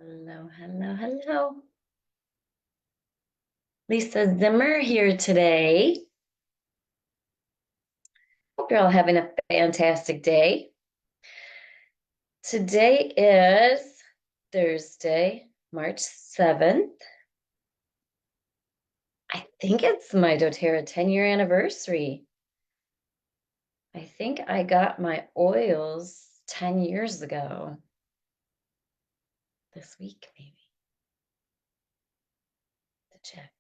Hello, hello, hello. Lisa Zimmer here today. Hope you're all having a fantastic day. Today is Thursday, March 7th. I think it's my doTERRA 10-year anniversary. I think I got my oils 10 years ago. This week, maybe. To check.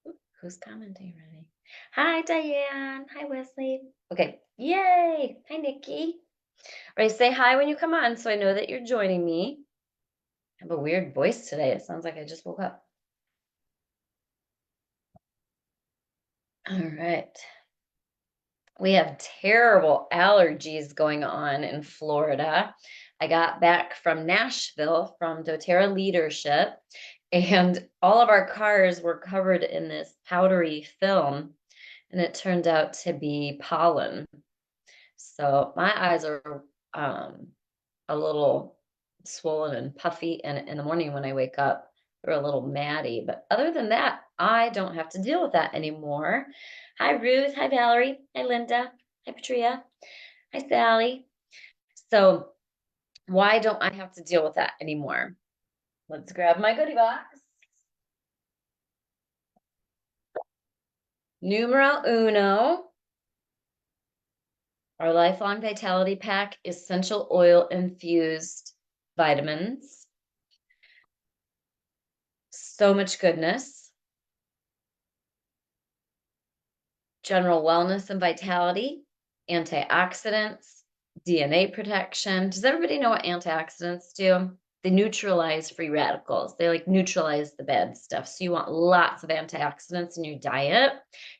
Ooh, who's commenting already? Hi, Diane. Hi, Wesley. Okay. Yay. Hi, Nikki. All right, say hi when you come on so I know that you're joining me. I have a weird voice today. It sounds like I just woke up. All right. We have terrible allergies going on in Florida. I got back from Nashville from doTERRA leadership, and all of our cars were covered in this powdery film, and it turned out to be pollen. So my eyes are a little swollen and puffy, and in the morning when I wake up, they're a little matty. But other than that, I don't have to deal with that anymore. Hi, Ruth. Hi, Valerie. Hi, Linda. Hi, Patria. Hi, Sally. So why don't I have to deal with that anymore? Let's grab my goodie box. Numero uno, our Lifelong Vitality Pack, essential oil infused vitamins. So much goodness. General wellness and vitality, antioxidants, DNA protection. Does everybody know what antioxidants do? They neutralize free radicals. They like neutralize the bad stuff. So you want lots of antioxidants in your diet.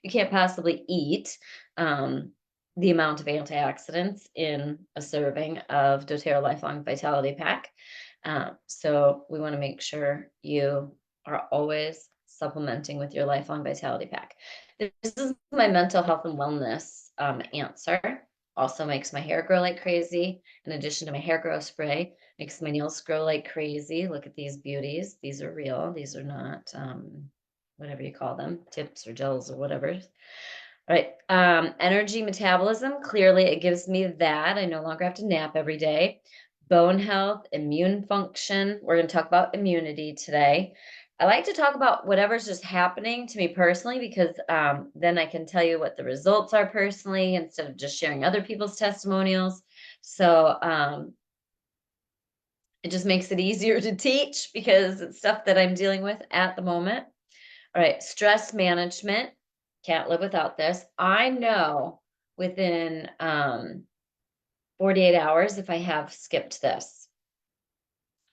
You can't possibly eat the amount of antioxidants in a serving of doTERRA Lifelong Vitality Pack. So we want to make sure you are always supplementing with your Lifelong Vitality Pack. This is my mental health and wellness answer. Also makes my hair grow like crazy. In addition to my hair grow spray, makes my nails grow like crazy. Look at these beauties. These are real. These are not whatever you call them, tips or gels or whatever. All right. Energy metabolism. Clearly, it gives me that. I no longer have to nap every day. Bone health, immune function. We're going to talk about immunity today. I like to talk about whatever's just happening to me personally because then I can tell you what the results are personally instead of just sharing other people's testimonials. So it just makes it easier to teach because it's stuff that I'm dealing with at the moment. All right, stress management. Can't live without this. I know within 48 hours if I have skipped this.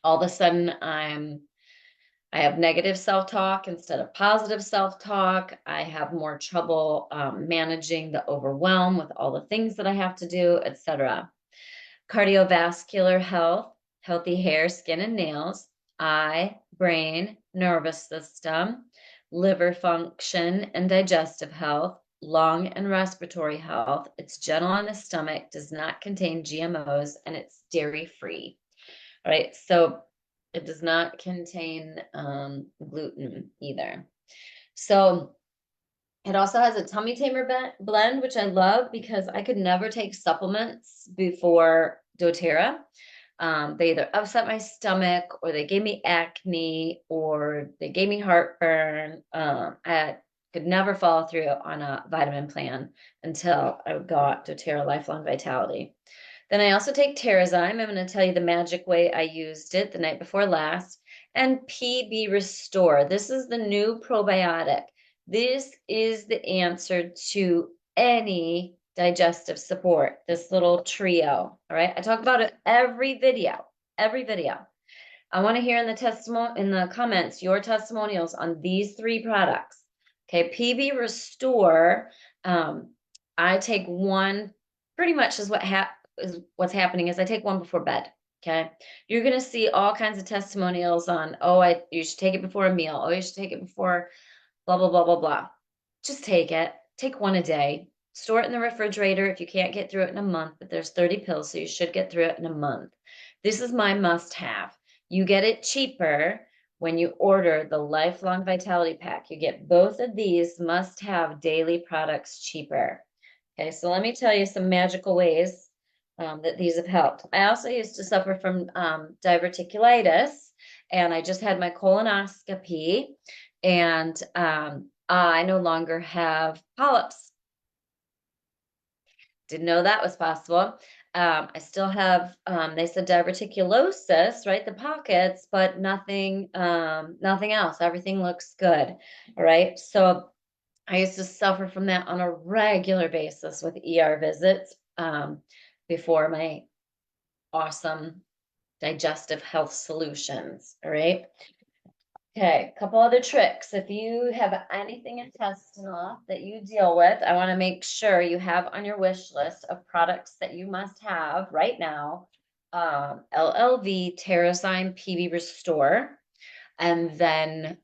All of a sudden I have negative self-talk instead of positive self-talk. I have more trouble managing the overwhelm with all the things that I have to do, etc. Cardiovascular health, healthy hair, skin, and nails, eye, brain, nervous system, liver function and digestive health, lung and respiratory health. It's gentle on the stomach, does not contain GMOs, and it's dairy-free. All right, so it does not contain gluten either. So it also has a tummy tamer blend, which I love because I could never take supplements before doTERRA. They either upset my stomach or they gave me acne or they gave me heartburn. I could never follow through on a vitamin plan until I got doTERRA Lifelong Vitality. Then I also take Terrazyme. I'm going to tell you the magic way I used it the night before last. And PB Restore. This is the new probiotic. This is the answer to any digestive support, this little trio. All right. I talk about it every video, every video. I want to hear in the comments your testimonials on these three products. Okay, PB Restore. I take one pretty much is what's happening is I take one before bed. Okay. You're gonna see all kinds of testimonials on, oh, you should take it before a meal. Oh, you should take it before blah, blah, blah, blah, blah. Just take it. Take one a day. Store it in the refrigerator if you can't get through it in a month, but there's 30 pills, so you should get through it in a month. This is my must-have. You get it cheaper when you order the Lifelong Vitality Pack. You get both of these must-have daily products cheaper. Okay, so let me tell you some magical ways that these have helped. I also used to suffer from diverticulitis, and I just had my colonoscopy, and I no longer have polyps. Didn't know that was possible. I still have, they said diverticulosis, right? The pockets, but nothing else. Everything looks good. All right. So I used to suffer from that on a regular basis with ER visits before my awesome digestive health solutions. All right. Okay, a couple other tricks. If you have anything intestinal that you deal with, I want to make sure you have on your wish list of products that you must have right now. LLV, Terrazyme, PB Restore. And then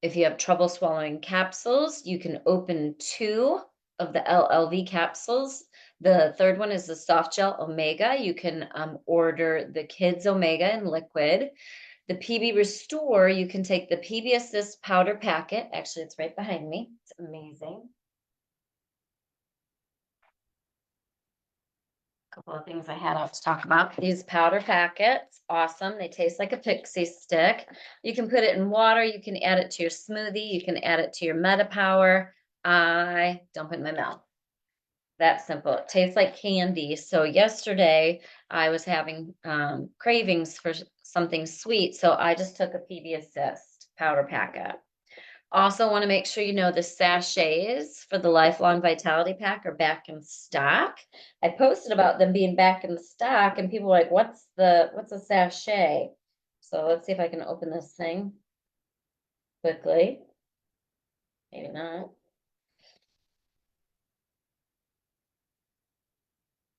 if you have trouble swallowing capsules, you can open 2 of the LLV capsules. The third one is the soft gel omega. You can order the kids omega in liquid. The PB Restore, you can take the PB Assist powder packet. Actually, it's right behind me. It's amazing. A couple of things I had out to talk about. These powder packets, awesome. They taste like a pixie stick. You can put it in water. You can add it to your smoothie. You can add it to your MetaPower. I don't put it in my mouth. That simple. It tastes like candy. So yesterday I was having cravings for something sweet. So I just took a PB Assist powder packet. Also want to make sure you know the sachets for the Lifelong Vitality Pack are back in stock. I posted about them being back in stock and people were like, what's a sachet? So let's see if I can open this thing quickly. Maybe not.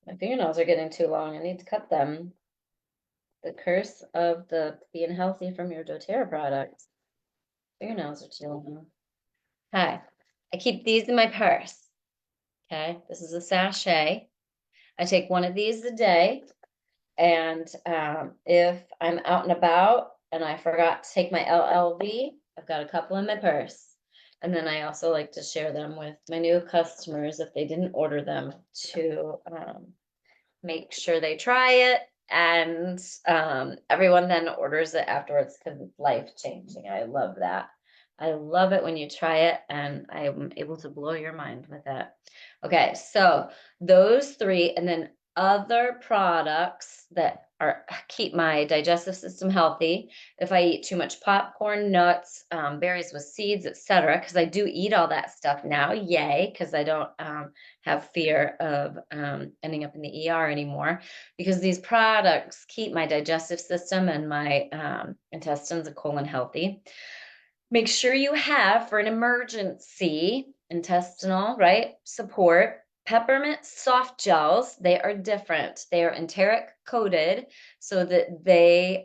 My fingernails are getting too long. I need to cut them. The curse of the being healthy from your doTERRA products. Fingernails are too long. Okay. I keep these in my purse. Okay. This is a sachet. I take one of these a day. And if I'm out and about and I forgot to take my LLV, I've got a couple in my purse. And then I also like to share them with my new customers if they didn't order them to make sure they try it. And everyone then orders it afterwards because it's life changing. I love that. I love it when you try it and I'm able to blow your mind with it. Okay, so those 3, and then other products that are keep my digestive system healthy. If I eat too much popcorn, nuts, berries with seeds, etc., because I do eat all that stuff now, yay, because I don't have fear of ending up in the ER anymore, because these products keep my digestive system and my intestines and colon healthy. Make sure you have, for an emergency, intestinal, right, support, peppermint soft gels. They are different. They are enteric coated so that they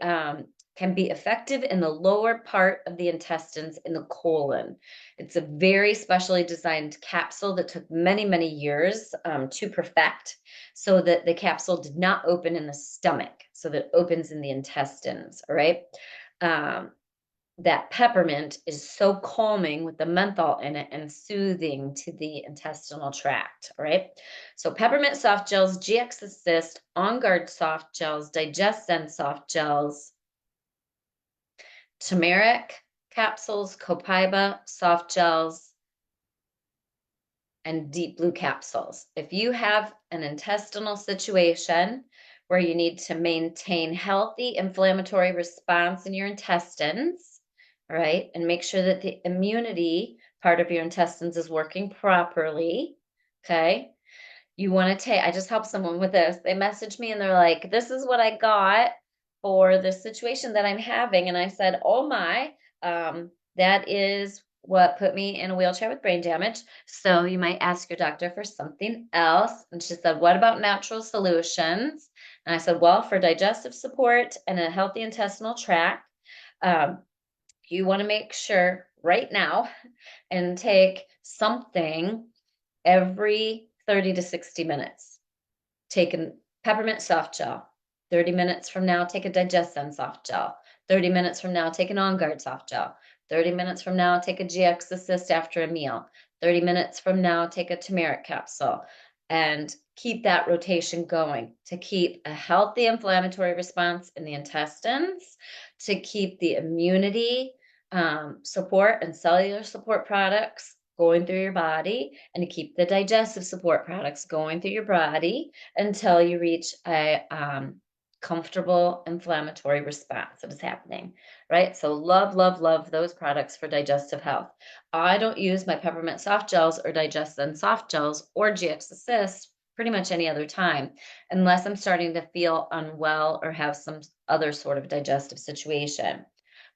can be effective in the lower part of the intestines in the colon. It's a very specially designed capsule that took many, many years to perfect so that the capsule did not open in the stomach, so that it opens in the intestines, all right? That peppermint is so calming with the menthol in it and soothing to the intestinal tract, all right? So peppermint soft gels, GX Assist, On Guard soft gels, Digest soft gels, turmeric capsules, copaiba soft gels, and deep blue capsules. If you have an intestinal situation where you need to maintain healthy inflammatory response in your intestines, all right, and make sure that the immunity part of your intestines is working properly, okay? You want to take, I just helped someone with this. They messaged me and they're like, this is what I got for the situation that I'm having. And I said, oh my, that is what put me in a wheelchair with brain damage. So you might ask your doctor for something else. And she said, what about natural solutions? And I said, well, for digestive support and a healthy intestinal tract, you want to make sure right now and take something every 30 to 60 minutes. Take a peppermint soft gel. 30 minutes from now, take a Digestin soft gel. 30 minutes from now, take an On Guard soft gel. 30 minutes from now, take a GX Assist after a meal. 30 minutes from now, take a turmeric capsule, and keep that rotation going to keep a healthy inflammatory response in the intestines, to keep the immunity support and cellular support products going through your body, and to keep the digestive support products going through your body until you reach a comfortable inflammatory response that is happening, right? So love, love, love those products for digestive health. I don't use my peppermint soft gels or Digestin soft gels or GX Assist pretty much any other time, unless I'm starting to feel unwell or have some other sort of digestive situation,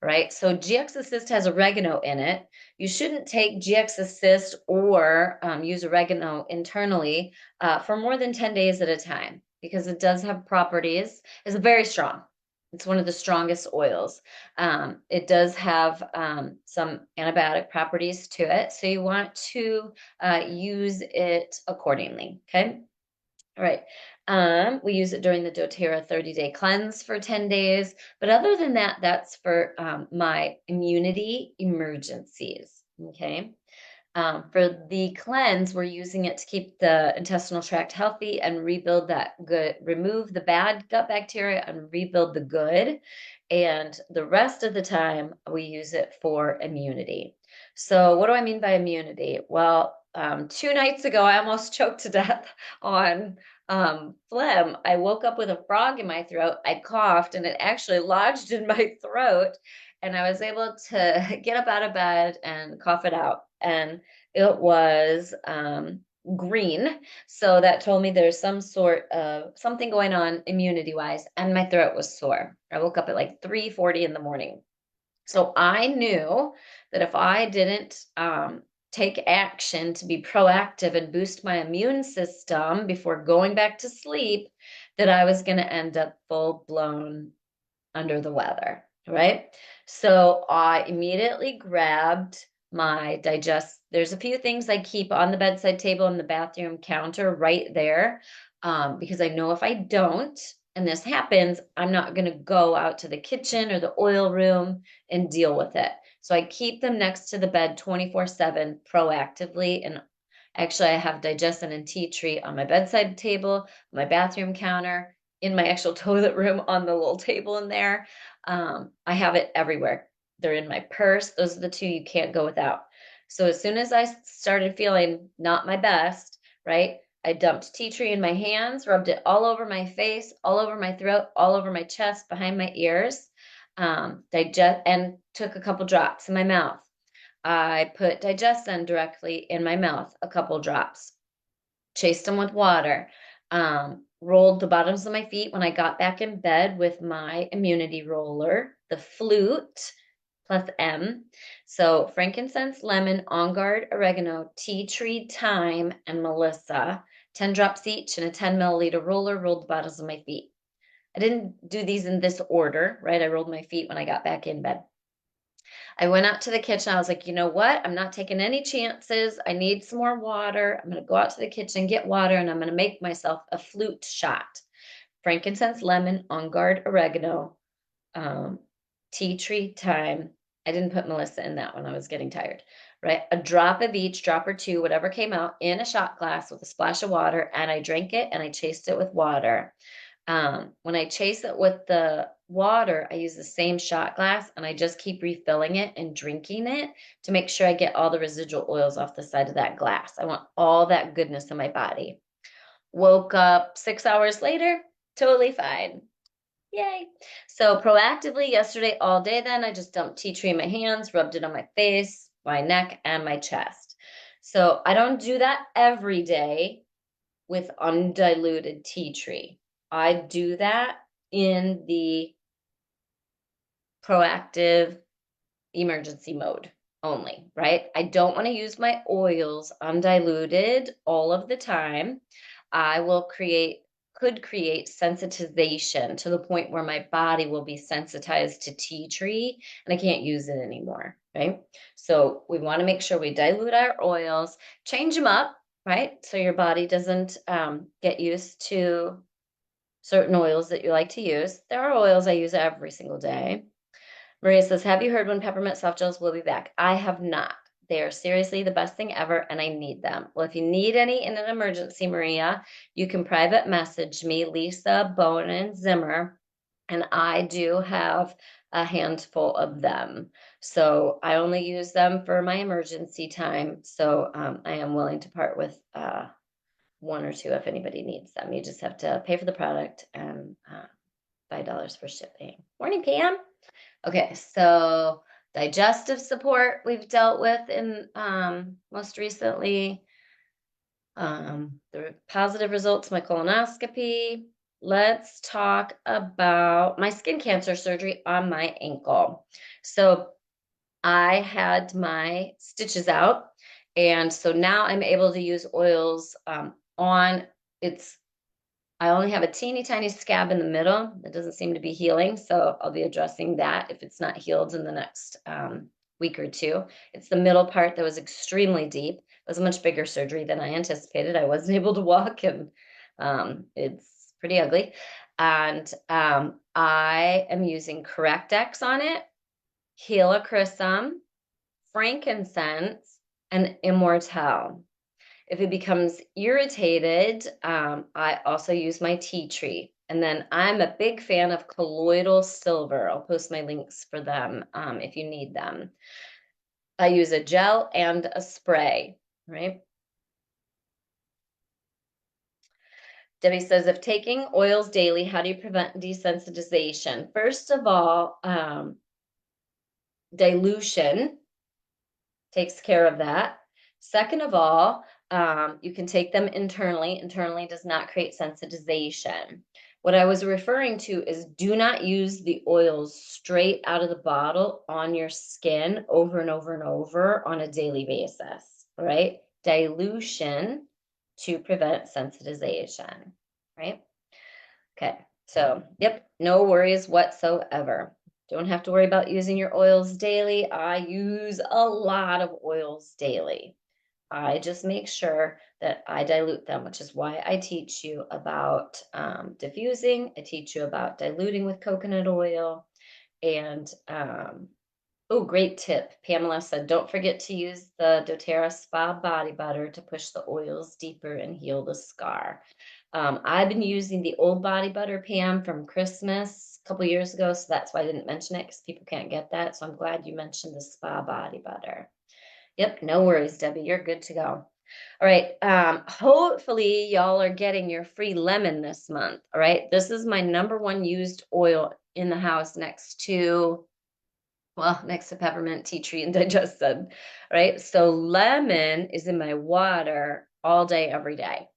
right? So GX Assist has oregano in it. You shouldn't take GX Assist or use oregano internally for more than 10 days at a time, because it does have properties. It's very strong. It's one of the strongest oils. It does have some antibiotic properties to it, so you want to use it accordingly, okay? All right. We use it during the doTERRA 30-day cleanse for 10 days. But other than that, that's for my immunity emergencies. Okay. For the cleanse, we're using it to keep the intestinal tract healthy and rebuild that good, remove the bad gut bacteria and rebuild the good. And the rest of the time, we use it for immunity. So, what do I mean by immunity? Well, 2 nights ago, I almost choked to death on phlegm. I woke up with a frog in my throat. I coughed, and it actually lodged in my throat. And I was able to get up out of bed and cough it out. And it was green. So that told me there's some sort of something going on immunity wise. And my throat was sore. I woke up at like 3:40 in the morning. So I knew that if I didn't take action to be proactive and boost my immune system before going back to sleep, that I was going to end up full blown under the weather, right? So I immediately grabbed my there's a few things I keep on the bedside table and the bathroom counter right there, because I know if I don't, and this happens, I'm not going to go out to the kitchen or the oil room and deal with it. So I keep them next to the bed 24/7 proactively. And actually, I have Digestin and tea tree on my bedside table, my bathroom counter, in my actual toilet room on the little table in there. I have it everywhere. They're in my purse. Those are the two you can't go without. So as soon as I started feeling not my best, right, I dumped tea tree in my hands, rubbed it all over my face, all over my throat, all over my chest, behind my ears, and took a couple drops in my mouth. I put Digestin directly in my mouth, a couple drops, chased them with water, rolled the bottoms of my feet when I got back in bed with my immunity roller, the flute plus M. So frankincense, lemon, On Guard, oregano, tea tree, thyme, and Melissa. 10 drops each in a 10 milliliter roller, rolled the bottoms of my feet. I didn't do these in this order, right? I rolled my feet when I got back in bed. I went out to the kitchen. I was like, you know what? I'm not taking any chances. I need some more water. I'm going to go out to the kitchen, get water, and I'm going to make myself a flute shot. Frankincense, lemon, On Guard, oregano, tea tree, thyme. I didn't put Melissa in that one. I was getting tired, right? A drop of each, drop or two, whatever came out, in a shot glass with a splash of water, and I drank it and I chased it with water. When I chase it with the water, I use the same shot glass and I just keep refilling it and drinking it to make sure I get all the residual oils off the side of that glass. I want all that goodness in my body. Woke up 6 hours later, totally fine. Yay. So proactively yesterday all day, then I just dumped tea tree in my hands, rubbed it on my face, my neck, and my chest. So I don't do that every day with undiluted tea tree. I do that in the proactive emergency mode only, right? I don't want to use my oils undiluted all of the time. I could create sensitization to the point where my body will be sensitized to tea tree and I can't use it anymore, right? So we want to make sure we dilute our oils, change them up, right? So your body doesn't get used to certain oils that you like to use. There are oils I use every single day. Maria says, have you heard when peppermint soft gels will be back? I have not. They are seriously the best thing ever, and I need them. Well, if you need any in an emergency, Maria, you can private message me, Lisa, Bonin, Zimmer, and I do have a handful of them. So I only use them for my emergency time. So I am willing to part with one or two if anybody needs them. You just have to pay for the product and $5 for shipping. Morning, Pam. Okay, so digestive support we've dealt with in most recently. The positive results, my colonoscopy. Let's talk about my skin cancer surgery on my ankle. So I had my stitches out, and so now I'm able to use oils on it's I only have a teeny tiny scab in the middle that doesn't seem to be healing, so I'll be addressing that if it's not healed in the next week or two. It's the middle part that was extremely deep. It was a much bigger surgery than I anticipated. I wasn't able to walk, and it's pretty ugly. And I am using Correct-X on it, Helichrysum, frankincense, and Immortelle. If it becomes irritated, I also use my tea tree. And then I'm a big fan of colloidal silver. I'll post my links for them if you need them. I use a gel and a spray, right? Debbie says, if taking oils daily, how do you prevent desensitization? First of all, dilution takes care of that. Second of all, you can take them internally. Internally does not create sensitization. What I was referring to is do not use the oils straight out of the bottle on your skin over and over and over on a daily basis, right? Dilution to prevent sensitization, right? Okay, so yep, no worries whatsoever. Don't have to worry about using your oils daily. I use a lot of oils daily. I just make sure that I dilute them, which is why I teach you about diffusing. I teach you about diluting with coconut oil. And oh, great tip. Pamela said, don't forget to use the doTERRA Spa body butter to push the oils deeper and heal the scar. I've been using the old body butter, Pam, from Christmas a couple years ago, so that's why I didn't mention it because people can't get that. So I'm glad you mentioned the spa body butter. Yep, no worries, Debbie. You're good to go. All right. Hopefully y'all are getting your free lemon this month. All right. This is my #1 used oil in the house next to peppermint, tea tree, and digested. Right. So lemon is in my water all day, every day.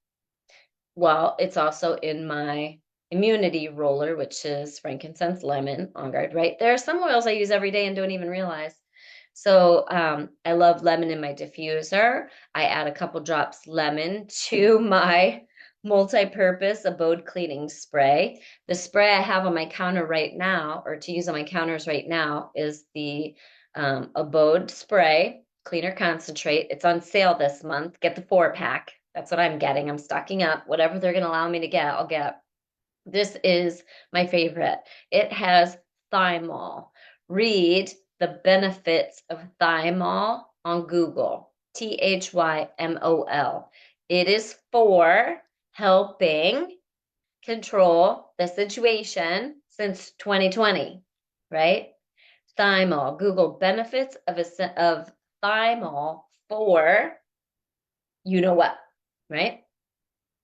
Well, it's also in my immunity roller, which is frankincense, lemon, on guard, right? There are some oils I use every day and don't even realize. So I love lemon in my diffuser. I add a couple drops lemon to my multi-purpose Abode cleaning spray. The spray I have on my counter right now, or to use on my counters right now, is the Abode spray cleaner concentrate. It's on sale this month. Get the 4-pack. That's what I'm getting. I'm stocking up. Whatever they're going to allow me to get, I'll get. This is my favorite. It has thymol. Read the benefits of thymol on Google. THYMOL. It is for helping control the situation since 2020, right? Thymol. Google benefits of thymol for you know what, right?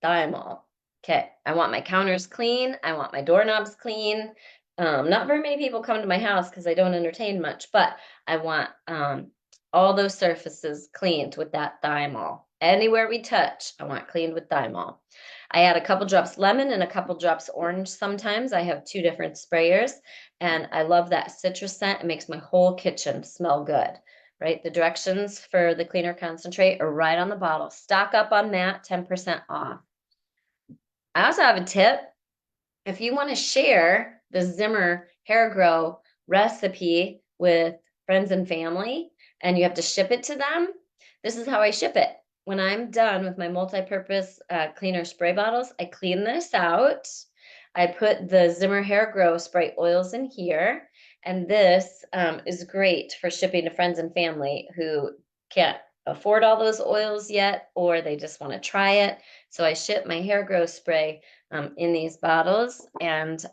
Thymol. Okay, I want my counters clean. I want my doorknobs clean. Not very many people come to my house because I don't entertain much, but I want all those surfaces cleaned with that thymol. Anywhere we touch, I want cleaned with thymol. I add a couple drops lemon and a couple drops orange sometimes. I have 2 different sprayers, and I love that citrus scent. It makes my whole kitchen smell good, right? The directions for the cleaner concentrate are right on the bottle. Stock up on that, 10% off. I also have a tip. If you want to share the Zimmer hair grow recipe with friends and family and you have to ship it to them, this is how I ship it. When I'm done with my multi-purpose cleaner spray bottles, I clean this out. I put the Zimmer Hair Grow Spray oils in here, and this is great for shipping to friends and family who can't afford all those oils yet, or they just want to try it. So I ship my hair grow spray in these bottles, and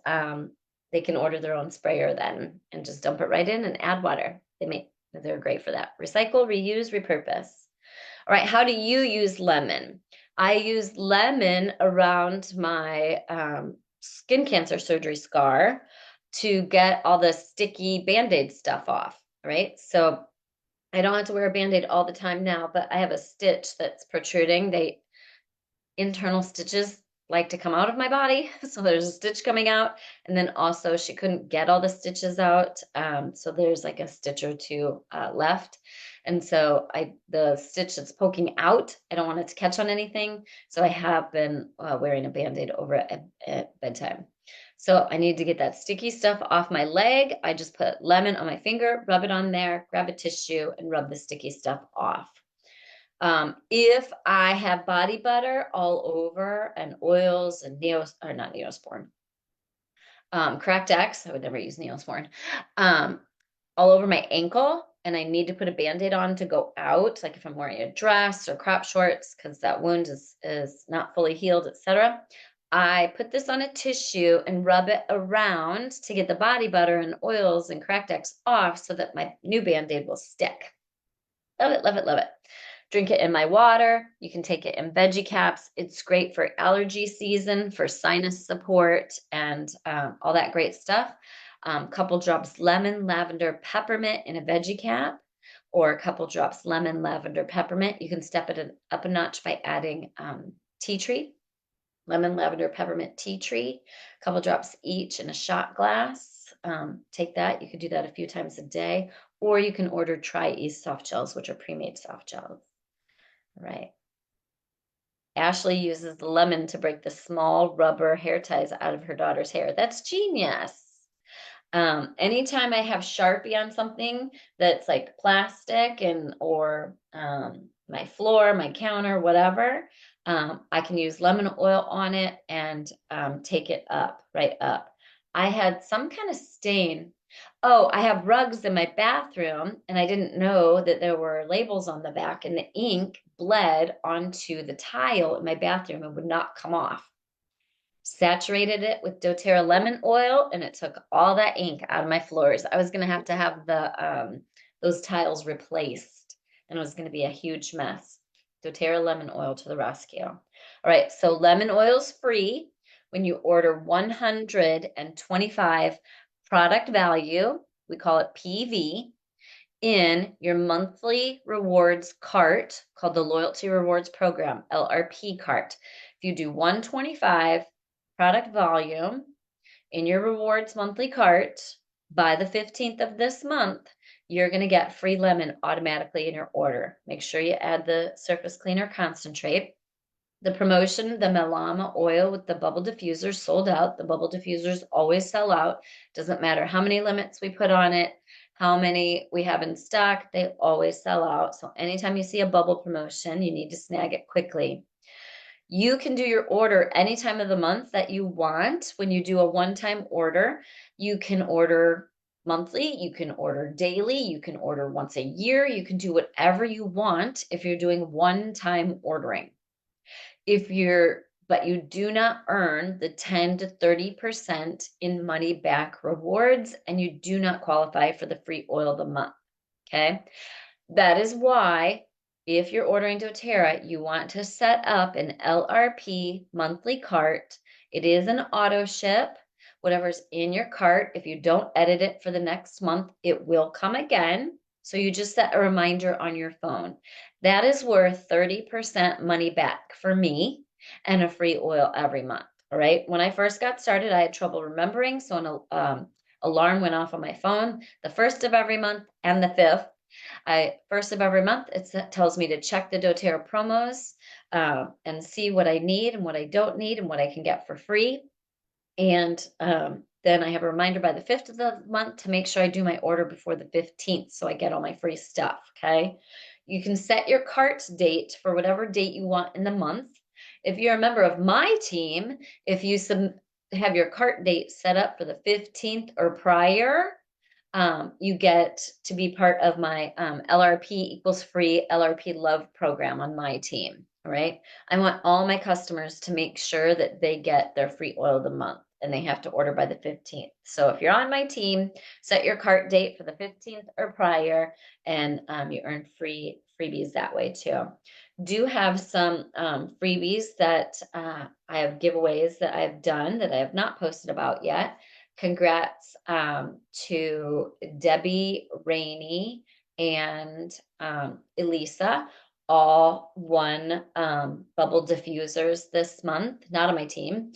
they can order their own sprayer then and just dump it right in and add water. They're great for that. Recycle, reuse, repurpose. All right, how do you use lemon? I use lemon around my skin cancer surgery scar to get all the sticky Band-Aid stuff off, right? So I don't have to wear a Band-Aid all the time now, but I have a stitch that's protruding. Internal stitches like to come out of my body. So there's a stitch coming out. And then also she couldn't get all the stitches out. So there's like a stitch or two left. And so the stitch that's poking out, I don't want it to catch on anything. So I have been wearing a Band-Aid over it at bedtime. So I need to get that sticky stuff off my leg. I just put lemon on my finger, rub it on there, grab a tissue, and rub the sticky stuff off. If I have body butter all over and oils and not Neosporin, Cracked X, I would never use Neosporin, all over my ankle, and I need to put a Band-Aid on to go out, like if I'm wearing a dress or crop shorts, because that wound is not fully healed, etc. I put this on a tissue and rub it around to get the body butter and oils and Cracked X off so that my new Band-Aid will stick. Love it, love it, love it. Drink it in my water. You can take it in veggie caps. It's great for allergy season, for sinus support, and all that great stuff. Couple drops lemon, lavender, peppermint in a veggie cap, or a couple drops lemon, lavender, peppermint. You can step it up a notch by adding tea tree, lemon, lavender, peppermint tea tree, a couple drops each in a shot glass. Take that. You could do that a few times a day, or you can order Tri-Ease soft gels, which are pre-made soft gels. Right. Ashley uses the lemon to break the small rubber hair ties out of her daughter's hair. That's genius. Anytime I have Sharpie on something that's like plastic or my floor, my counter, whatever, I can use lemon oil on it and take it right up. I had some kind of stain. Oh, I have rugs in my bathroom, and I didn't know that there were labels on the back, and the ink bled onto the tile in my bathroom and would not come off. Saturated it with doTERRA lemon oil, and it took all that ink out of my floors. I was going to have those tiles replaced, and it was going to be a huge mess. doTERRA lemon oil to the rescue. All right, so lemon oil is free when you order 125 product value, we call it PV, in your monthly rewards cart called the Loyalty Rewards Program, LRP cart. If you do 125 product volume in your rewards monthly cart by the 15th of this month, you're going to get free lemon automatically in your order. Make sure you add the surface cleaner concentrate. The promotion, the Melama oil with the bubble diffuser, sold out. The bubble diffusers always sell out. Doesn't matter how many limits we put on it, how many we have in stock, they always sell out. So anytime you see a bubble promotion, you need to snag it quickly. You can do your order any time of the month that you want. When you do a one-time order, you can order monthly, you can order daily, you can order once a year, you can do whatever you want if you're doing one-time ordering. But you do not earn the 10 to 30% in money back rewards, and you do not qualify for the free oil of the month. Okay. That is why if you're ordering doTERRA, you want to set up an LRP monthly cart. It is an auto ship. Whatever's in your cart, if you don't edit it for the next month, it will come again. So you just set a reminder on your phone. That is worth 30% money back for me and a free oil every month. All right. When I first got started, I had trouble remembering. So an alarm went off on my phone the first of every month and the 5th. First of every month, it tells me to check the doTERRA promos and see what I need and what I don't need and what I can get for free. And then I have a reminder by the 5th of the month to make sure I do my order before the 15th so I get all my free stuff, okay? You can set your cart date for whatever date you want in the month. If you're a member of my team, if you have your cart date set up for the 15th or prior, you get to be part of my LRP equals free LRP love program on my team. All right. I want all my customers to make sure that they get their free oil of the month, and they have to order by the 15th. So if you're on my team, set your cart date for the 15th or prior, and you earn freebies that way too. Do have some freebies that I have giveaways that I've done that I have not posted about yet. Congrats to Debbie, Rainey, and Elisa. All won bubble diffusers this month, not on my team,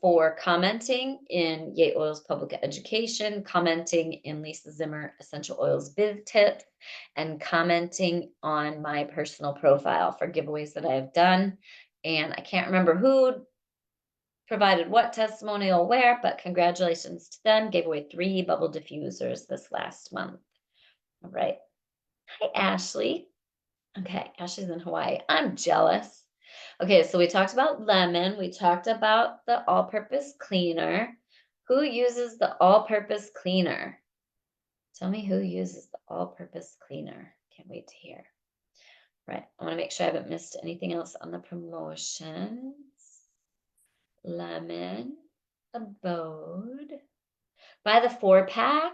for commenting in YAYOILS Public Education, commenting in Lisa Zimmer Essential Oils Biz Tips, and commenting on my personal profile for giveaways that I have done. And I can't remember who provided what testimonial where, but congratulations to them. Gave away 3 bubble diffusers this last month. All right. Hi, Ashley. Okay, Ashley's in Hawaii. I'm jealous. Okay, so we talked about lemon. We talked about the all-purpose cleaner. Who uses the all-purpose cleaner? Tell me who uses the all-purpose cleaner. Can't wait to hear. Right, I want to make sure I haven't missed anything else on the promotions. Lemon, Abode. Buy the 4-pack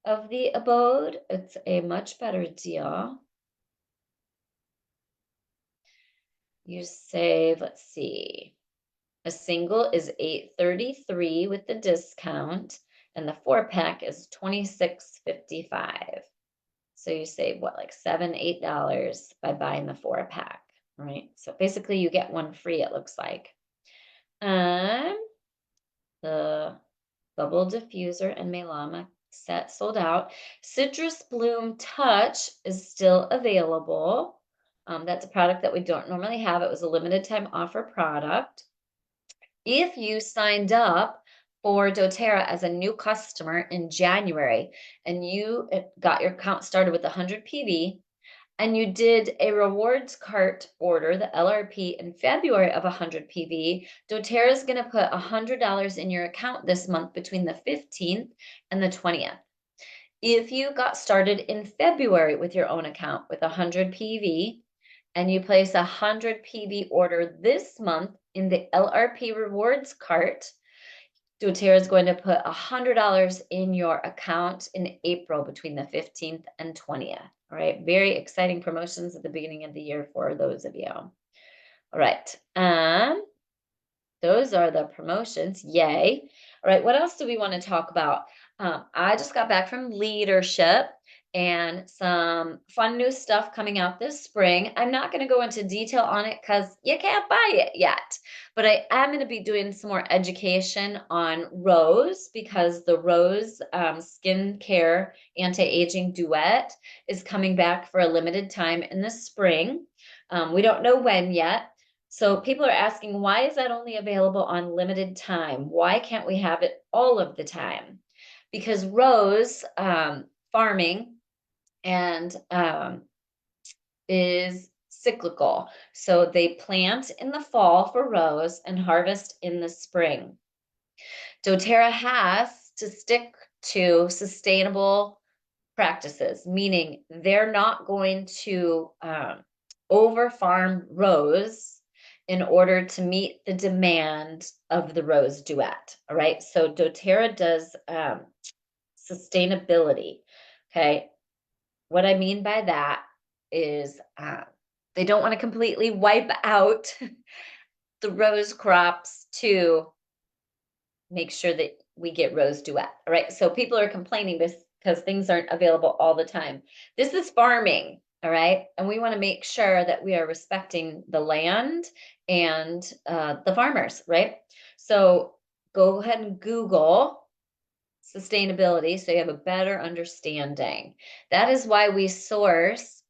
of the Abode. It's a much better deal. You save, let's see, a single is $8.33 with the discount, and the 4-pack is $26.55. So you save what, like $7, $8 by buying the 4-pack, right? So basically you get one free, it looks like. The bubble diffuser and Melama set sold out. Citrus Bloom Touch is still available. That's a product that we don't normally have. It was a limited time offer product. If you signed up for doTERRA as a new customer in January and you got your account started with 100 PV, and you did a rewards cart order, the LRP, in February of 100 PV, doTERRA is going to put $100 in your account this month between the 15th and the 20th. If you got started in February with your own account with 100 PV, and you place a 100 PV order this month in the LRP rewards cart, doTERRA is going to put $100 in your account in April between the 15th and 20th. All right, very exciting promotions at the beginning of the year for those of you. All right, those are the promotions. Yay. All right, what else do we want to talk about? I just got back from leadership and some fun new stuff coming out this spring. I'm not going to go into detail on it because you can't buy it yet, but I am going to be doing some more education on Rose, because the Rose skincare anti-aging duet is coming back for a limited time in the spring. We don't know when yet. So people are asking, why is that only available on limited time? Why can't we have it all of the time? Because Rose farming and is cyclical. So they plant in the fall for Rose and harvest in the spring. doTERRA has to stick to sustainable practices, meaning they're not going to over farm Rose in order to meet the demand of the Rose duet. All right, so doTERRA does sustainability. Okay, what I mean by that is they don't want to completely wipe out the rose crops to make sure that we get Rose duet. All right, so people are complaining because things aren't available all the time. This is farming. All right, and we want to make sure that we are respecting the land and the farmers, right? So go ahead and Google sustainability so you have a better understanding. That is why we source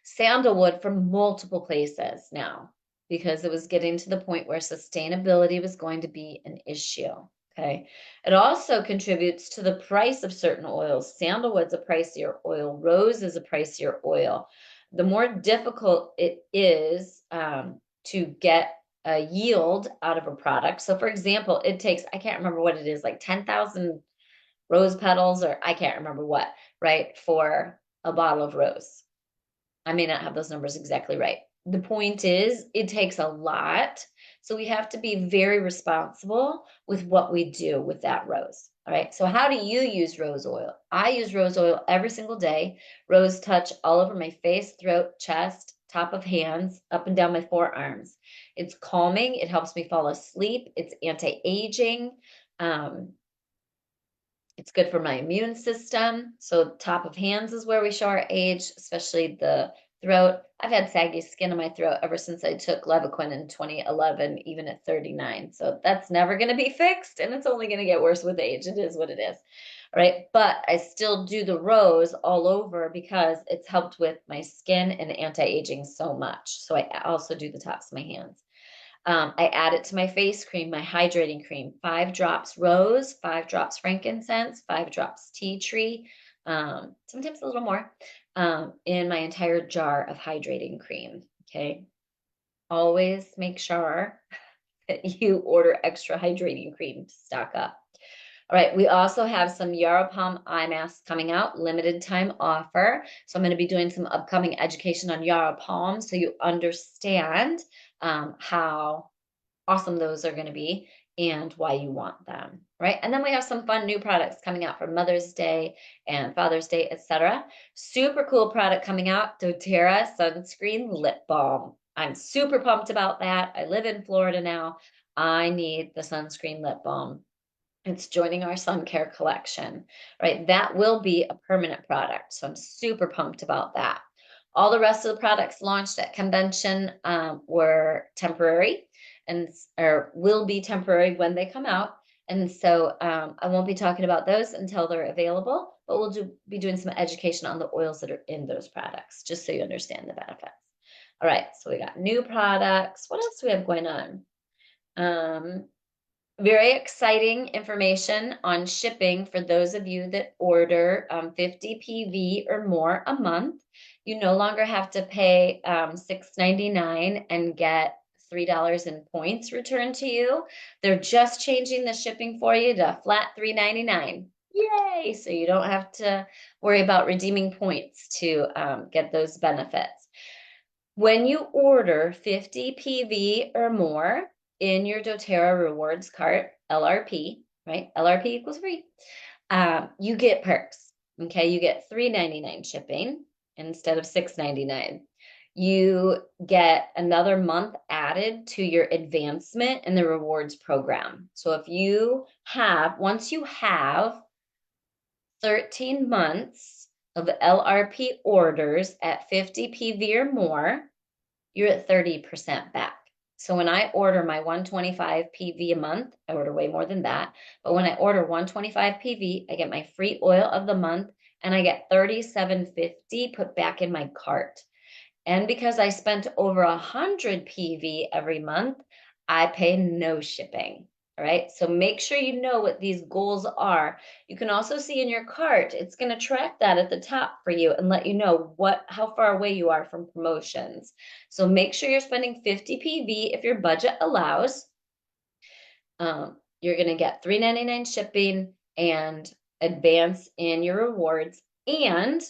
sandalwood from multiple places now, because it was getting to the point where sustainability was going to be an issue. Okay. It also contributes to the price of certain oils. Sandalwood's a pricier oil. Rose is a pricier oil. The more difficult it is to get a yield out of a product. So for example, it takes, I can't remember what it is, like 10,000 rose petals, or I can't remember what, right, for a bottle of rose. I may not have those numbers exactly right. The point is, it takes a lot. So we have to be very responsible with what we do with that rose. All right. So, how do you use rose oil? I use rose oil every single day. Rose touch all over my face, throat, chest, top of hands, up and down my forearms. It's calming. It helps me fall asleep. It's anti aging. Um, it's good for my immune system. So top of hands is where we show our age, especially the throat. I've had saggy skin in my throat ever since I took Levaquin in 2011, even at 39. So that's never going to be fixed, and it's only going to get worse with age. It is what it is. All right. But I still do the rose all over because it's helped with my skin and anti-aging so much. So I also do the tops of my hands. I add it to my face cream, my hydrating cream, 5 drops rose, 5 drops frankincense, 5 drops tea tree, sometimes a little more, in my entire jar of hydrating cream. Okay. Always make sure that you order extra hydrating cream to stock up. All right, we also have some Yarrow Palm eye masks coming out, limited time offer. So I'm going to be doing some upcoming education on Yarrow Palm so you understand how awesome those are going to be and why you want them, right? And then we have some fun new products coming out for Mother's Day and Father's Day, etc. Super cool product coming out, doTERRA sunscreen lip balm. I'm super pumped about that. I live in Florida now. I need the sunscreen lip balm. It's joining our sun care collection, right? That will be a permanent product. So I'm super pumped about that. All the rest of the products launched at convention were temporary and or will be temporary when they come out. And so I won't be talking about those until they're available, but we'll be doing some education on the oils that are in those products, just so you understand the benefits. All right, so we got new products. What else do we have going on? Very exciting information on shipping for those of you that order 50 PV or more a month. You no longer have to pay $6.99 and get $3 in points returned to you. They're just changing the shipping for you to flat $3.99. Yay! So you don't have to worry about redeeming points to get those benefits. When you order 50 PV or more, in your doTERRA rewards cart, LRP, right? LRP equals free. You get perks. Okay, you get $3.99 shipping instead of $6.99. You get another month added to your advancement in the rewards program. So if you have, once you have 13 months of LRP orders at 50 PV or more, you're at 30% back. So when I order my 125 PV a month, I order way more than that. But when I order 125 PV, I get my free oil of the month and I get $37.50 put back in my cart. And because I spent over 100 PV every month, I pay no shipping. All right. So make sure you know what these goals are. You can also see in your cart, it's going to track that at the top for you and let you know how far away you are from promotions. So make sure you're spending 50 PV if your budget allows. You're going to get $3.99 shipping and advance in your rewards. And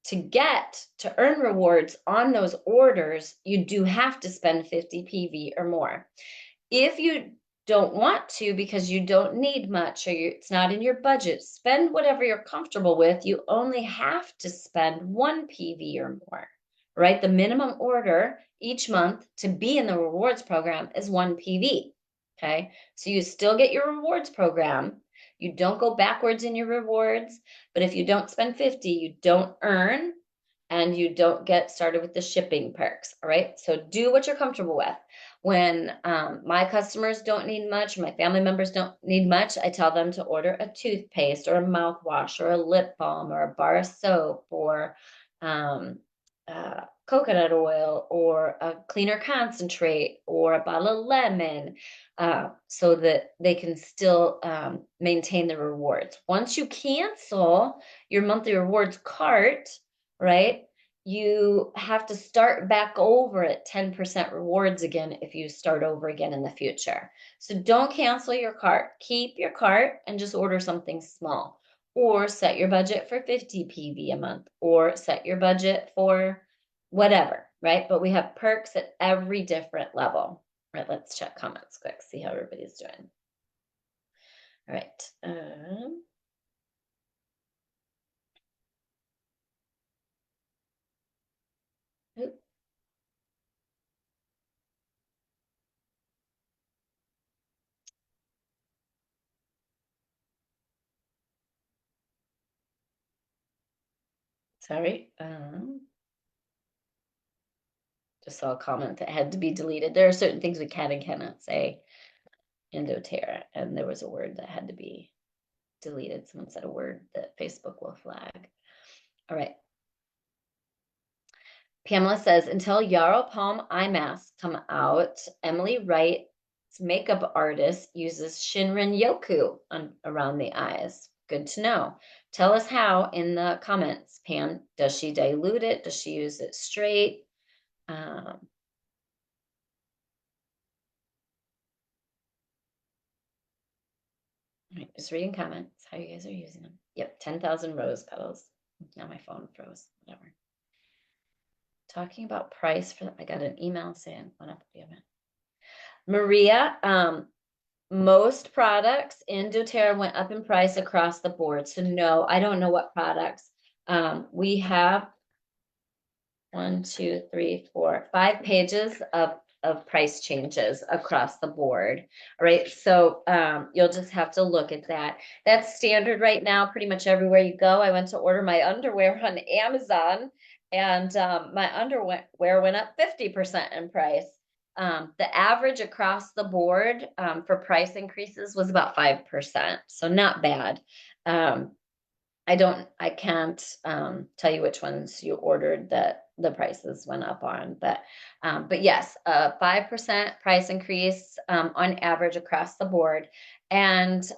to earn rewards on those orders, you do have to spend 50 PV or more. If you don't want to because you don't need much or it's not in your budget, spend whatever you're comfortable with. You only have to spend 1 PV or more, right? The minimum order each month to be in the rewards program is 1 PV. Okay, so you still get your rewards program. You don't go backwards in your rewards, but if you don't spend 50, you don't earn and you don't get started with the shipping perks. All right. So do what you're comfortable with. When my customers don't need much, my family members don't need much, I tell them to order a toothpaste or a mouthwash or a lip balm or a bar of soap or coconut oil or a cleaner concentrate or a bottle of lemon so that they can still maintain the rewards. Once you cancel your monthly rewards cart, right? you have to start back over at 10% rewards again if you start over again in the future. So don't cancel your cart. Keep your cart and just order something small. Or set your budget for 50 PV a month, or set your budget for whatever, right? But we have perks at every different level. Right, let's check comments quick, see how everybody's doing. All right. Oop, sorry. Just saw a comment that had to be deleted. There are certain things we can and cannot say in doTERRA, and there was a word that had to be deleted. Someone said a word that Facebook will flag. All right. Pamela says, until Yarrow Palm eye masks come out, Emily Wright's makeup artist uses Shinrin Yoku around the eyes. Good to know. Tell us how in the comments, Pam. Does she dilute it? Does she use it straight? Right, just reading comments, how you guys are using them. Yep, 10,000 rose petals. Now my phone froze, whatever. Talking about price for, I got an email saying, what up, Maria, most products in doTERRA went up in price across the board. So no, I don't know what products. We have 5 pages of price changes across the board. All right. So you'll just have to look at that. That's standard right now, pretty much everywhere you go. I went to order my underwear on Amazon, and my underwear went up 50% in price. The average across the board for price increases was about 5%. So not bad. I can't tell you which ones you ordered that the prices went up on, but yes, a 5% price increase on average across the board, and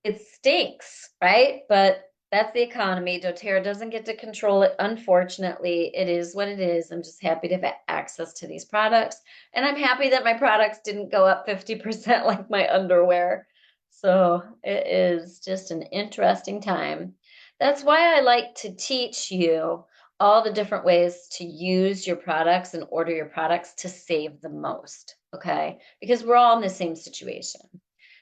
it stinks, right? But that's the economy. doTERRA doesn't get to control it. Unfortunately, it is what it is. I'm just happy to have access to these products, and I'm happy that my products didn't go up 50% like my underwear. So it is just an interesting time. That's why I like to teach you all the different ways to use your products and order your products to save the most, okay? Because we're all in the same situation.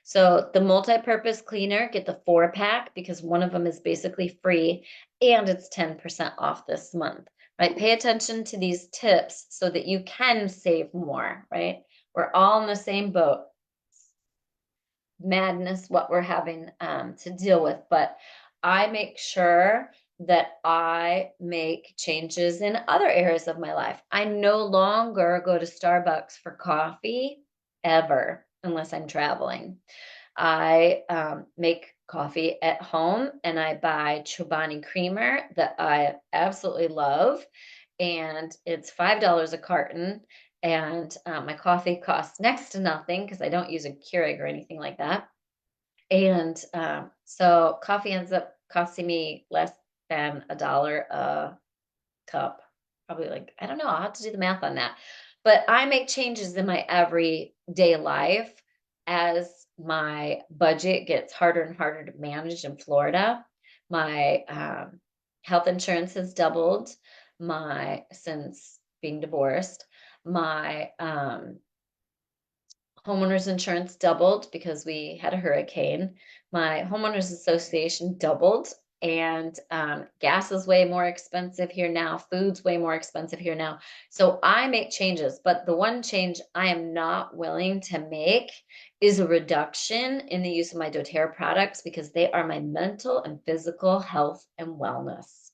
So the multi-purpose cleaner, get the 4-pack because one of them is basically free and it's 10% off this month, right? Pay attention to these tips so that you can save more, right? We're all in the same boat. Madness what we're having to deal with, but I make sure that I make changes in other areas of my life. I no longer go to Starbucks for coffee ever unless I'm traveling. I make coffee at home, and I buy Chobani creamer that I absolutely love, and it's $5 a carton. And my coffee costs next to nothing because I don't use a Keurig or anything like that. And so coffee ends up costing me less than $1 a cup. Probably like, I don't know, I'll have to do the math on that. But I make changes in my everyday life as my budget gets harder and harder to manage in Florida. My health insurance has doubled since being divorced. My homeowners insurance doubled because we had a hurricane. My homeowners association doubled, and gas is way more expensive here now. Food's way more expensive here now. So I make changes, but the one change I am not willing to make is a reduction in the use of my doTERRA products because they are my mental and physical health and wellness.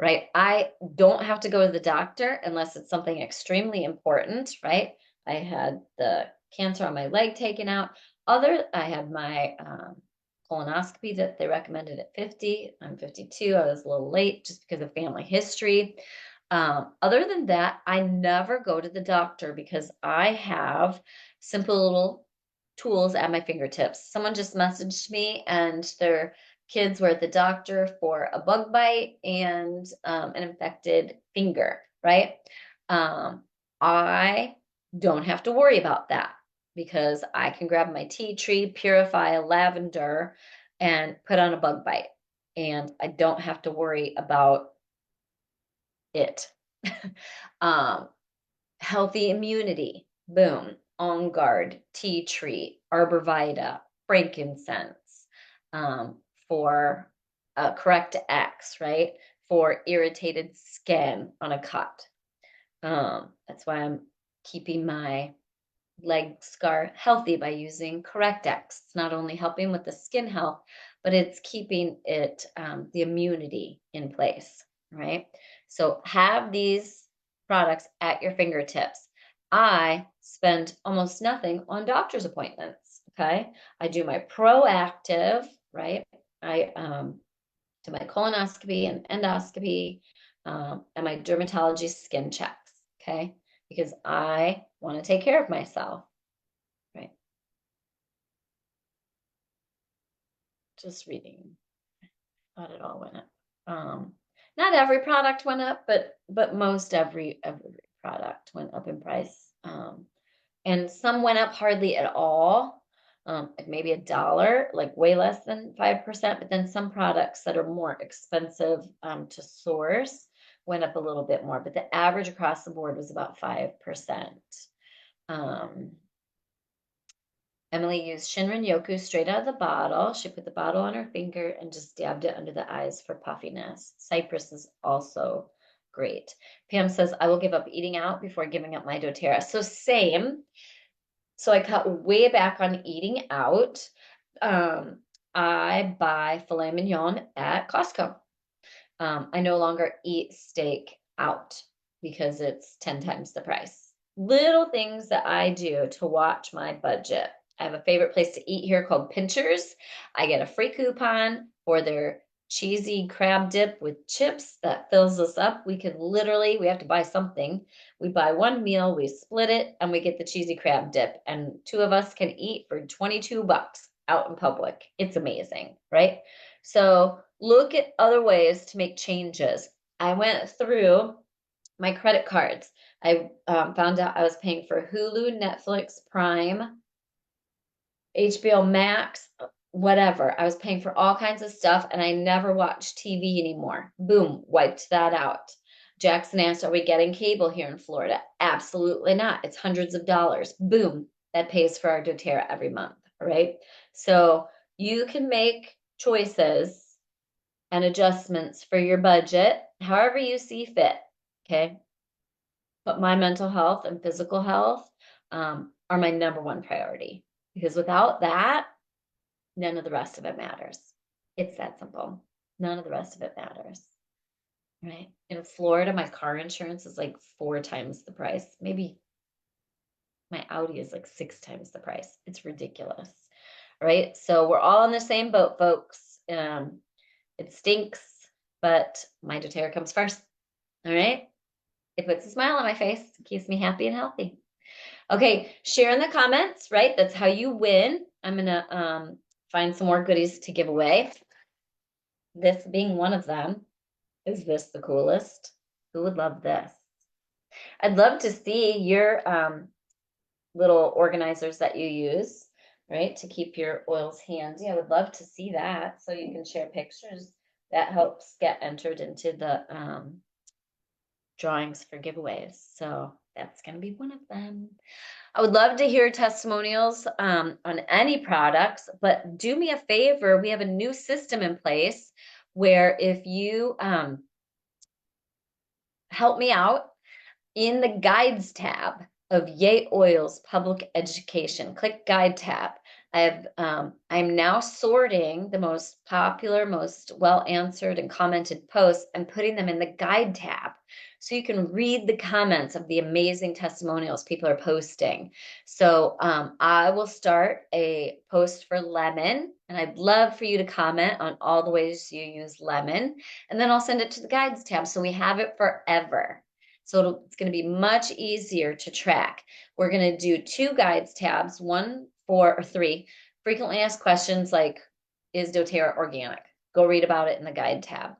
Right? I don't have to go to the doctor unless it's something extremely important, right? I had the cancer on my leg taken out. I had my colonoscopy that they recommended at 50. I'm 52. I was a little late just because of family history. Other than that, I never go to the doctor because I have simple little tools at my fingertips. Someone just messaged me and they're kids were at the doctor for a bug bite and an infected finger, right? I don't have to worry about that because I can grab my tea tree, purify lavender, and put on a bug bite. And I don't have to worry about it. um, Healthy immunity, boom, on guard, tea tree, arborvitae, frankincense, um, for correct X, right? For irritated skin on a cut. That's why I'm keeping my leg scar healthy by using correct X. It's not only helping with the skin health, but it's keeping it the immunity in place, right? So have these products at your fingertips. I spend almost nothing on doctor's appointments. Okay, I do my proactive, right? I do my colonoscopy and endoscopy, and my dermatology skin checks. Okay, because I want to take care of myself, right? Just reading. Thought it all went up. Not every product went up, but most every product went up in price. And some went up hardly at all. Like maybe $1, like way less than 5%. But then some products that are more expensive to source went up a little bit more. But the average across the board was about 5%. Um, Emily used Shinrin Yoku straight out of the bottle. She put the bottle on her finger and just dabbed it under the eyes for puffiness. Cypress is also great. Pam says, I will give up eating out before giving up my doTERRA. So same. So I cut way back on eating out. I buy filet mignon at Costco. I no longer eat steak out because it's 10 times the price. Little things that I do to watch my budget. I have a favorite place to eat here called Pinchers. I get a free coupon for their cheesy crab dip with chips that fills us up. We have to buy something. We buy one meal, we split it, and we get the cheesy crab dip. And two of us can eat for $22 out in public. It's amazing, right? So look at other ways to make changes. I went through my credit cards. I found out I was paying for Hulu, Netflix, Prime, HBO Max, whatever. I was paying for all kinds of stuff and I never watch TV anymore. Boom, wiped that out. Jackson asked, are we getting cable here in Florida? Absolutely not. It's hundreds of dollars. Boom, that pays for our doTERRA every month, right? So you can make choices and adjustments for your budget, however you see fit, okay? But my mental health and physical health are my number one priority because without that, none of the rest of it matters. It's that simple. None of the rest of it matters, right? In Florida, my car insurance is like 4 times the price. Maybe my Audi is like 6 times the price. It's ridiculous, right? So we're all in the same boat, folks. It stinks, but my doTERRA comes first. All right. It puts a smile on my face, keeps me happy and healthy. Okay, share in the comments, right? That's how you win. I'm gonna find some more goodies to give away. This being one of them. Is this the coolest? Who would love this? I'd love to see your little organizers that you use, right, to keep your oils handy. I would love to see that so you can share pictures. That helps get entered into the drawings for giveaways. So that's going to be one of them. I would love to hear testimonials on any products, but do me a favor. We have a new system in place where if you help me out in the guides tab of YAYOILS Public Education, click Guide tab. I'm now sorting the most popular, most well answered and commented posts and putting them in the guide tab so you can read the comments of the amazing testimonials people are posting. So I will start a post for lemon, and I'd love for you to comment on all the ways you use lemon, and then I'll send it to the guides tab so we have it forever. So it's going to be much easier to track. We're going to do 2 guides tabs, 1, 4, or 3 frequently asked questions like, is doTERRA organic? Go read about it in the guide tab.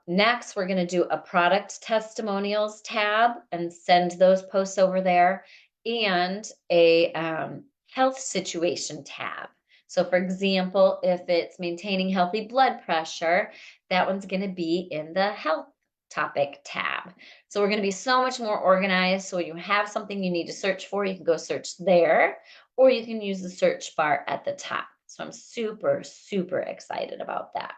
Next, we're going to do a product testimonials tab and send those posts over there, and a health situation tab. So for example, if it's maintaining healthy blood pressure, that one's going to be in the health topic tab. So we're going to be so much more organized. So when you have something you need to search for, you can go search there, or you can use the search bar at the top. So I'm super, super excited about that.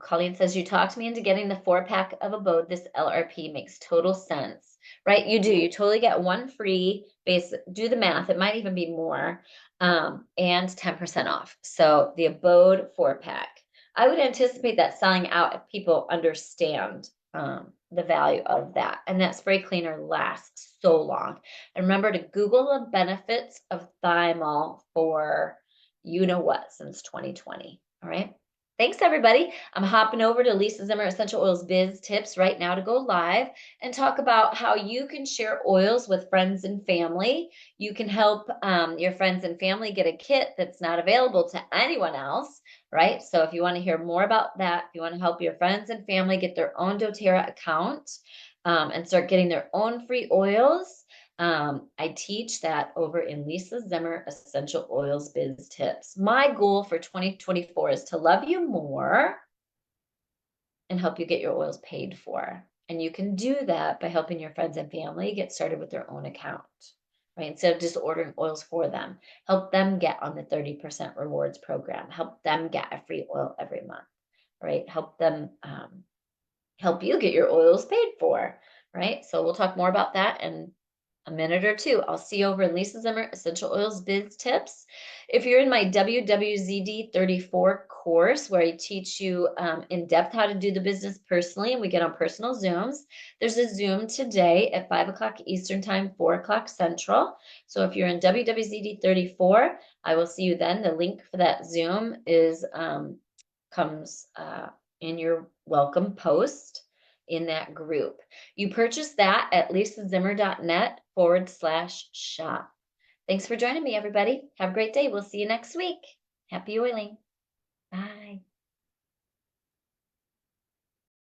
Colleen says, you talked me into getting the 4-pack of Abode. This LRP makes total sense, right? You do. You totally get one free. Do the math. It might even be more, and 10% off. So the Abode 4-pack. I would anticipate that selling out if people understand the value of that. And that spray cleaner lasts so long. And remember to Google the benefits of Thymol for you know what since 2020. All right. Thanks, everybody. I'm hopping over to Lisa Zimmer Essential Oils Biz Tips right now to go live and talk about how you can share oils with friends and family. You can help your friends and family get a kit that's not available to anyone else, right? So if you want to hear more about that, if you want to help your friends and family get their own doTERRA account and start getting their own free oils, I teach that over in Lisa Zimmer Essential Oils Biz Tips. My goal for 2024 is to love you more and help you get your oils paid for. And you can do that by helping your friends and family get started with their own account, right? Instead of just ordering oils for them, help them get on the 30% rewards program, help them get a free oil every month, right? Help them help you get your oils paid for, right? So we'll talk more about that in a minute or two. I'll see you over in Lisa Zimmer Essential Oils Biz Tips. If you're in my WWZD 34 course, where I teach you in depth how to do the business personally, and we get on personal Zooms, there's a Zoom today at 5 o'clock Eastern Time, 4 o'clock Central. So if you're in WWZD 34, I will see you then. The link for that Zoom is comes in your welcome post in that group. You purchase that at lisazimmer.net/shop. Thanks for joining me, everybody. Have a great day. We'll see you next week. Happy oiling. Bye.